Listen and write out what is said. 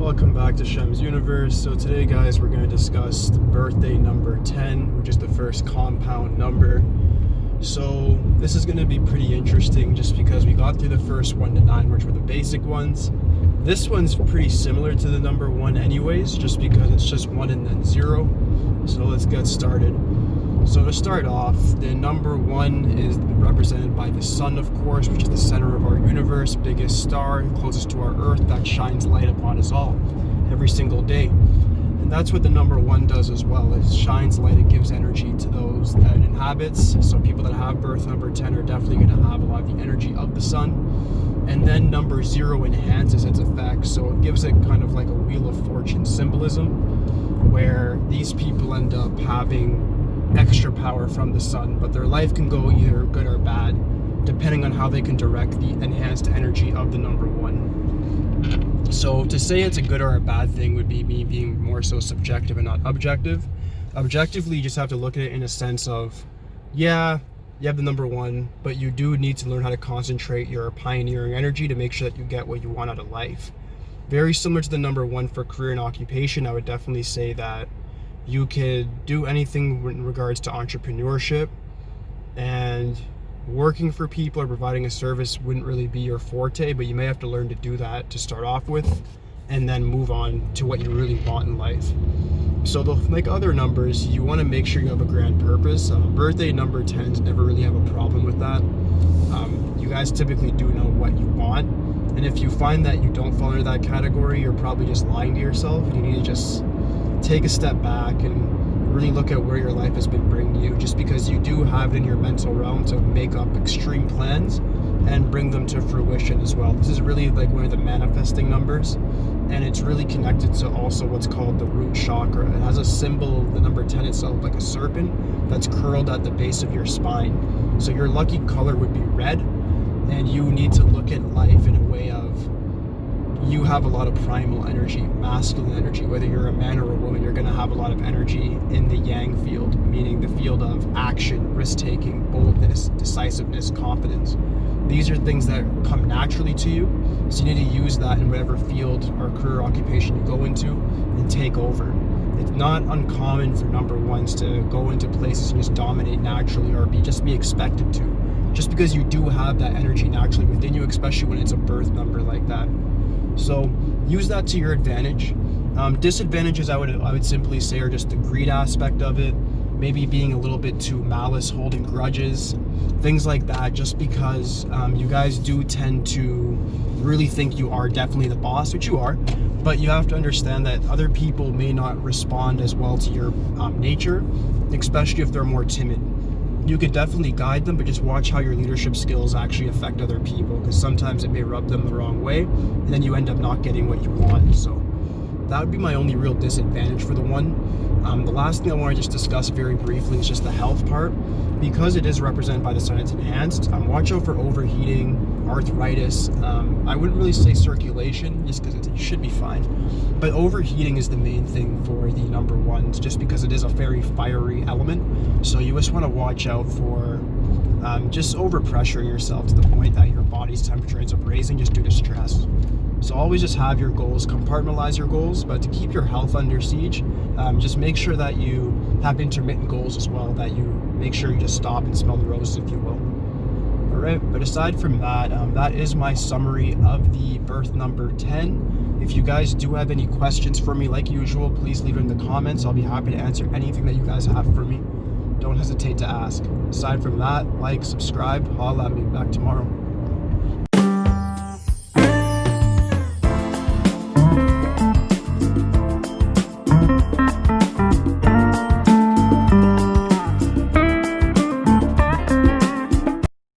welcome back to Shem's Universe. So today, guys, we're going to discuss birthday number 10, which is the first compound number. So this is going to be pretty interesting just because we got through the first 1 to 9, which were the basic ones. This one's pretty similar to the number 1 anyways, just because it's just 1 and then 0. So let's get started. So to start off, the number 1 is represented by the sun, of course, which is the center of our universe, biggest star, closest to our Earth, that shines light upon us all every single day. And that's what the number 1 does as well. It shines light, it gives energy to those that it inhabits. So people that have birth number 10 are definitely going to have a lot of the energy of the sun. And then number 0 enhances its effects, so it gives it kind of like a Wheel of Fortune symbolism, where these people end up having extra power from the sun, but their life can go either good or bad depending on how they can direct the enhanced energy of the number 1. So to say it's a good or a bad thing would be me being more so subjective and not objective. Objectively, you just have to look at it in a sense of, yeah, you have the number 1, but you do need to learn how to concentrate your pioneering energy to make sure that you get what you want out of life. Very similar to the number 1 for career and occupation, I would definitely say that you could do anything in regards to entrepreneurship, and working for people or providing a service wouldn't really be your forte, but you may have to learn to do that to start off with and then move on to what you really want in life. So like other numbers, you want to make sure you have a grand purpose. Birthday number 10s never really have a problem with that. You guys typically do know what you want, and if you find that you don't fall into that category, you're probably just lying to yourself, and you need to just take a step back and really look at where your life has been bringing you, just because you do have it in your mental realm to make up extreme plans and bring them to fruition as well. This is really like one of the manifesting numbers, and it's really connected to also what's called the root chakra. It has a symbol, the number 10 itself, like a serpent that's curled at the base of your spine. So your lucky color would be red, and you need to look at life in a way of, you have a lot of primal energy, masculine energy. Whether you're a man or a woman, you're going to have a lot of energy in the yang field, meaning the field of action, risk-taking, boldness, decisiveness, confidence. These are things that come naturally to you, so you need to use that in whatever field or career occupation you go into and take over. It's not uncommon for number 1s to go into places and just dominate naturally, or just be expected to, just because you do have that energy naturally within you, especially when it's a birth number like that. So use that to your advantage. Disadvantages, I would simply say, are just the greed aspect of it, maybe being a little bit too malice, holding grudges, things like that, just because you guys do tend to really think you are definitely the boss, which you are, but you have to understand that other people may not respond as well to your nature, especially if they're more timid. You could definitely guide them, but just watch how your leadership skills actually affect other people, because sometimes it may rub them the wrong way, and then you end up not getting what you want. So that would be my only real disadvantage for the 1. The last thing I want to just discuss very briefly is just the health part. Because it is represented by the sun, it's enhanced. Watch out for overheating, arthritis. I wouldn't really say circulation, just because it should be fine. But overheating is the main thing for the number 1s, just because it is a very fiery element. So you just want to watch out for just overpressuring yourself to the point that your body's temperature ends up raising just due to stress. So always just have your goals, compartmentalize your goals, but to keep your health under siege, just make sure that you have intermittent goals as well, that you make sure you just stop and smell the roses, if you will. All right, but aside from that, that is my summary of the birth number 10. If you guys do have any questions for me, like usual, please leave it in the comments. I'll be happy to answer anything that you guys have for me. Don't hesitate to ask. Aside from that, like, subscribe, holla at me. Back tomorrow.